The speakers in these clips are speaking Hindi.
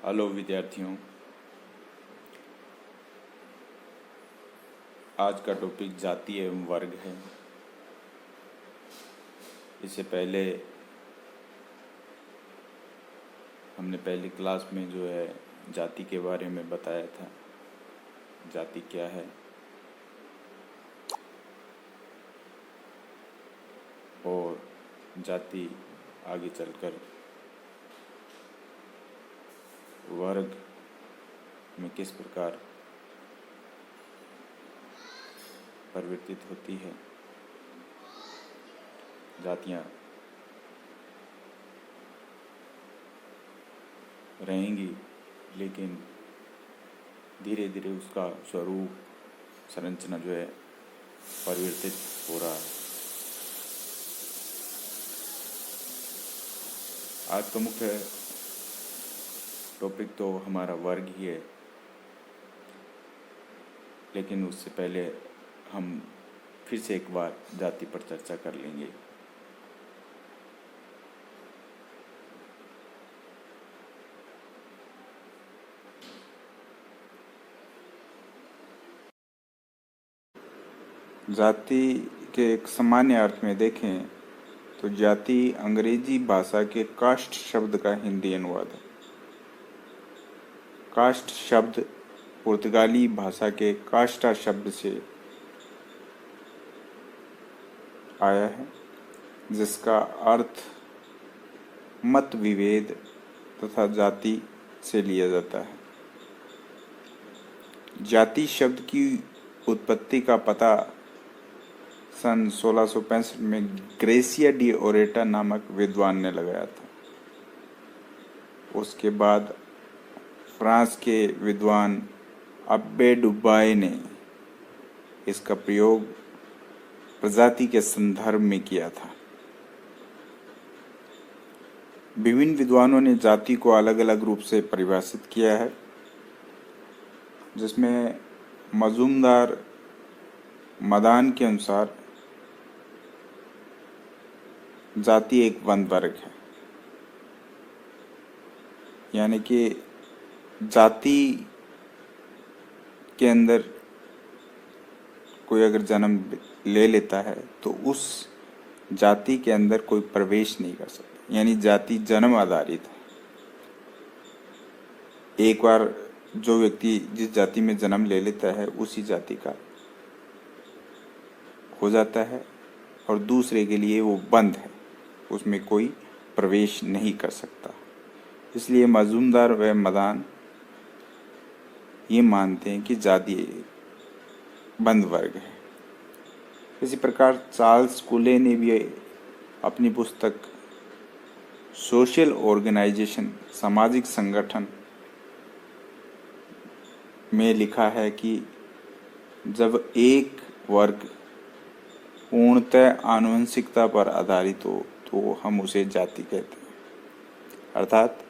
हेलो विद्यार्थियों, आज का टॉपिक जाति एवं वर्ग है। इससे पहले हमने पहली क्लास में जो है जाति के बारे में बताया था। जाति क्या है और जाति आगे चलकर वर्ग में किस प्रकार परिवर्तित होती है। जातियाँ रहेंगी, लेकिन धीरे धीरे उसका स्वरूप संरचना जो है परिवर्तित हो रहा है। आज का मुख्य टॉपिक तो हमारा वर्ग ही है, लेकिन उससे पहले हम फिर से एक बार जाति पर चर्चा कर लेंगे। जाति के एक सामान्य अर्थ में देखें तो जाति अंग्रेजी भाषा के कास्ट शब्द का हिंदी अनुवाद है। कास्ट शब्द पुर्तगाली भाषा के कास्टा शब्द से आया है, जिसका अर्थ मत विभेद तथा जाति से लिया जाता है। जाति शब्द की उत्पत्ति का पता सन 1665 में ग्रेसिया डी ओरेटा नामक विद्वान ने लगाया था। उसके बाद फ्रांस के विद्वान अब्बे डुबाय ने इसका प्रयोग प्रजाति के संदर्भ में किया था। विभिन्न विद्वानों ने जाति को अलग अलग रूप से परिभाषित किया है, जिसमें मजूमदार मदान के अनुसार जाति एक बंद वर्ग है। यानी कि जाति के अंदर कोई अगर जन्म ले लेता है तो उस जाति के अंदर कोई प्रवेश नहीं कर सकता। यानी जाति जन्म आधारित है। एक बार जो व्यक्ति जिस जाति में जन्म ले लेता है उसी जाति का हो जाता है, और दूसरे के लिए वो बंद है, उसमें कोई प्रवेश नहीं कर सकता। इसलिए मजूमदार व मदान ये मानते हैं कि जाति बंद वर्ग है। इसी प्रकार चार्ल्स कूले ने भी अपनी पुस्तक सोशल ऑर्गेनाइजेशन सामाजिक संगठन में लिखा है कि जब एक वर्ग पूर्णतः आनुवंशिकता पर आधारित हो तो हम उसे जाति कहते हैं। अर्थात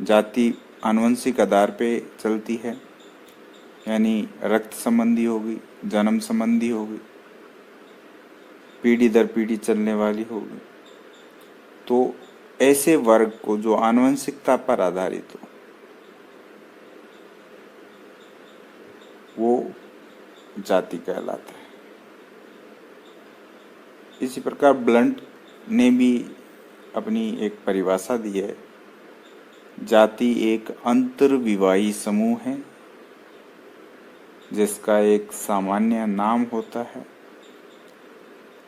जाति आनुवंशिक आधार पे चलती है, यानी रक्त संबंधी होगी, जन्म संबंधी होगी, पीढ़ी दर पीढ़ी चलने वाली होगी। तो ऐसे वर्ग को जो आनुवंशिकता पर आधारित हो वो जाति कहलाता है। इसी प्रकार ब्लंट ने भी अपनी एक परिभाषा दी है। जाति एक अंतर्विवाही समूह है जिसका एक सामान्य नाम होता है,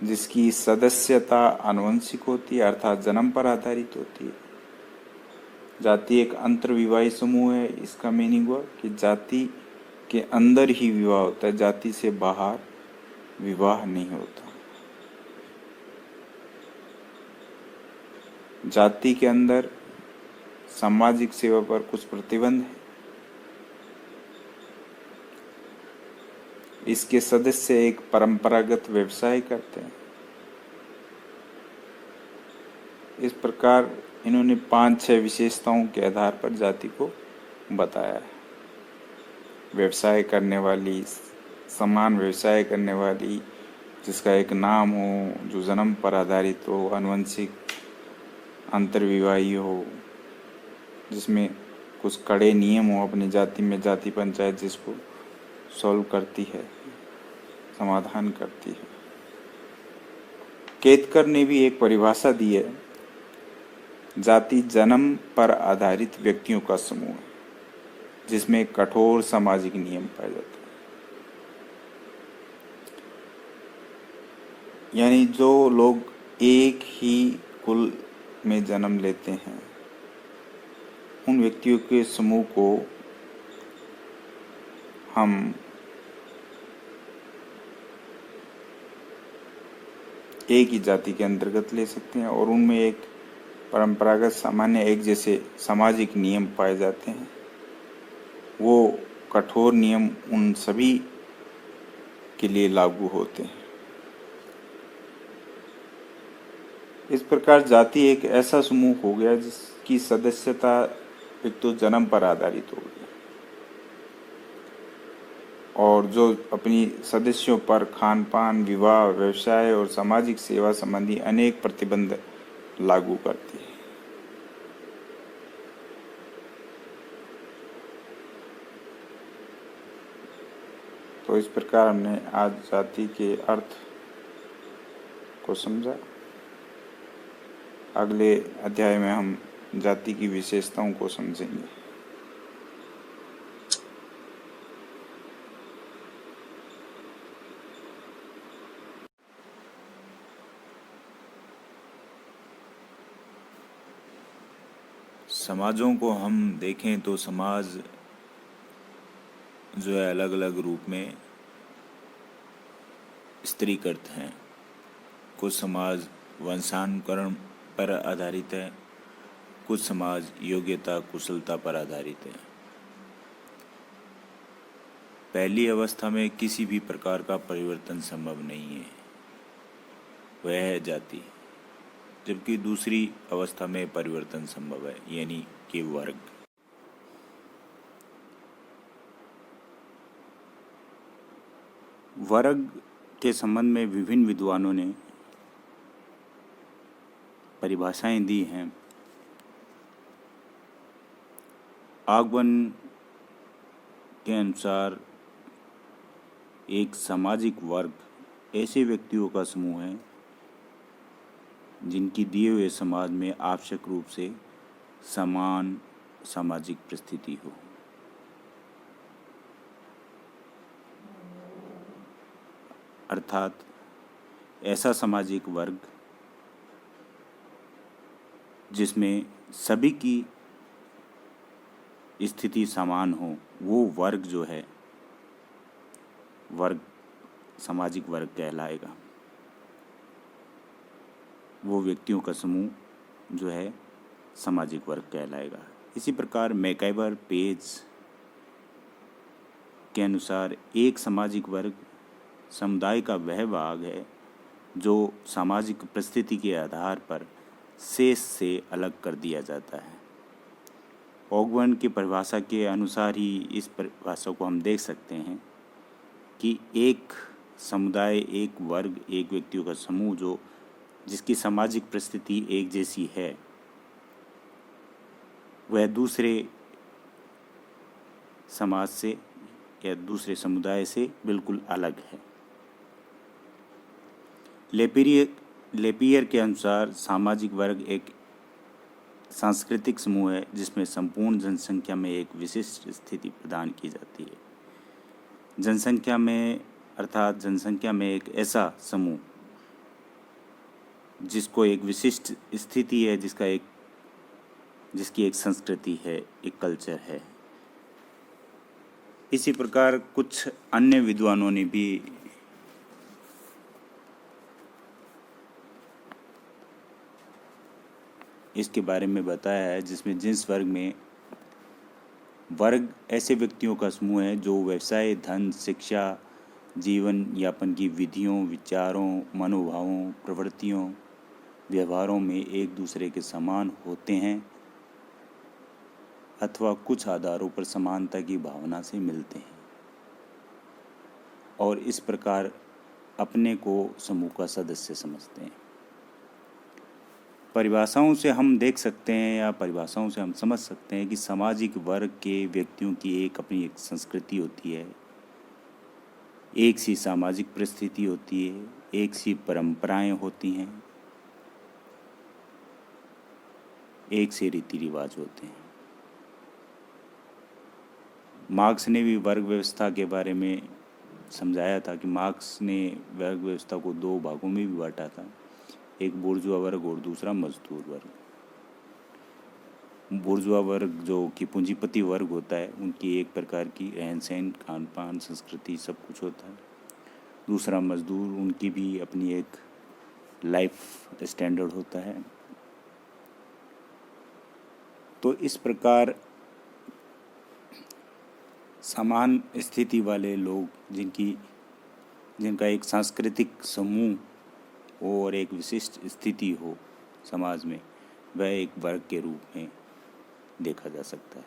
जिसकी सदस्यता आनुवंशिक होती है, अर्थात जन्म पर आधारित होती है। जाति एक अंतर्विवाही समूह है, इसका मीनिंग हुआ कि जाति के अंदर ही विवाह होता है, जाति से बाहर विवाह नहीं होता। जाति के अंदर सामाजिक सेवा पर कुछ प्रतिबंध है। इसके सदस्य एक परंपरागत व्यवसाय करते हैं। इस प्रकार इन्होंने 5-6 विशेषताओं के आधार पर जाति को बताया है। व्यवसाय करने वाली, समान व्यवसाय करने वाली, जिसका एक नाम हो, जो जन्म पर आधारित हो, आनुवंशिक, अंतर्विवाही हो, जिसमें कुछ कड़े नियम हो अपनी जाति में, जाति पंचायत जिसको सॉल्व करती है, समाधान करती है। केतकर ने भी एक परिभाषा दी है, जाति जन्म पर आधारित व्यक्तियों का समूह है जिसमें कठोर सामाजिक नियम पाए जाते हैं। यानी जो लोग एक ही कुल में जन्म लेते हैं, उन व्यक्तियों के समूह को हम एक ही जाति के अंतर्गत ले सकते हैं और उनमें एक परंपरागत सामान्य एक जैसे सामाजिक नियम पाए जाते हैं। वो कठोर नियम उन सभी के लिए लागू होते हैं। इस प्रकार जाति एक ऐसा समूह हो गया जिसकी सदस्यता एक तो जन्म पर आधारित हो गई और जो अपनी सदस्यों पर खान पान, विवाह, व्यवसाय और सामाजिक सेवा संबंधी अनेक प्रतिबंध लागू करती है। तो इस प्रकार हमने आज जाति के अर्थ को समझा। अगले अध्याय में हम जाति की विशेषताओं को समझेंगे। समाजों को हम देखें तो समाज जो है अलग अलग रूप में स्त्रीकृत हैं। कुछ समाज वंशानुकरण पर आधारित है, कुछ समाज योग्यता कुशलता पर आधारित है। पहली अवस्था में किसी भी प्रकार का परिवर्तन संभव नहीं है, वह है जाति। जबकि दूसरी अवस्था में परिवर्तन संभव है, यानी कि वर्ग। वर्ग के संबंध में विभिन्न विद्वानों ने परिभाषाएं दी हैं। ऑगबर्न के अनुसार एक सामाजिक वर्ग ऐसे व्यक्तियों का समूह है जिनकी दिए हुए समाज में आवश्यक रूप से समान सामाजिक परिस्थिति हो। अर्थात ऐसा सामाजिक वर्ग जिसमें सभी की स्थिति समान हो, वो वर्ग जो है वर्ग सामाजिक वर्ग कहलाएगा। वो व्यक्तियों का समूह जो है सामाजिक वर्ग कहलाएगा। इसी प्रकार मैकइवर पेज के अनुसार एक सामाजिक वर्ग समुदाय का वह भाग है जो सामाजिक परिस्थिति के आधार पर शेष से अलग कर दिया जाता है। ऑगबर्न की परिभाषा के अनुसार ही इस परिभाषा को हम देख सकते हैं कि एक समुदाय, एक वर्ग, एक व्यक्तियों का समूह जो जिसकी सामाजिक परिस्थिति एक जैसी है, वह दूसरे समाज से या दूसरे समुदाय से बिल्कुल अलग है। लेपियर के अनुसार सामाजिक वर्ग एक सांस्कृतिक समूह है जिसमें संपूर्ण जनसंख्या में एक विशिष्ट स्थिति प्रदान की जाती है। जनसंख्या में अर्थात जनसंख्या में एक ऐसा समूह जिसको एक विशिष्ट स्थिति है, जिसकी एक संस्कृति है, एक कल्चर है। इसी प्रकार कुछ अन्य विद्वानों ने भी इसके बारे में बताया है, जिसमें जिस वर्ग में वर्ग ऐसे व्यक्तियों का समूह है जो व्यवसाय, धन, शिक्षा, जीवन यापन की विधियों, विचारों, मनोभावों, प्रवृत्तियों, व्यवहारों में एक दूसरे के समान होते हैं अथवा कुछ आधारों पर समानता की भावना से मिलते हैं और इस प्रकार अपने को समूह का सदस्य समझते हैं। परिभाषाओं से हम देख सकते हैं या परिभाषाओं से हम समझ सकते हैं कि सामाजिक वर्ग के व्यक्तियों की एक अपनी एक संस्कृति होती है, एक सी सामाजिक परिस्थिति होती है, एक सी परंपराएं होती हैं, एक से रीति रिवाज होते हैं। मार्क्स ने भी वर्ग व्यवस्था के बारे में समझाया था कि मार्क्स ने वर्ग व्यवस्था को दो भागों में भी बांटा था, एक बुर्जुआ वर्ग और दूसरा मजदूर वर्ग। बुर्जुआ वर्ग जो कि पूंजीपति वर्ग होता है, उनकी एक प्रकार की रहन सहन, खान पान, संस्कृति सब कुछ होता है। दूसरा मजदूर, उनकी भी अपनी एक लाइफ स्टैंडर्ड होता है। तो इस प्रकार समान स्थिति वाले लोग जिनका एक सांस्कृतिक समूह और एक विशिष्ट स्थिति हो समाज में, वह एक वर्ग के रूप में देखा जा सकता है।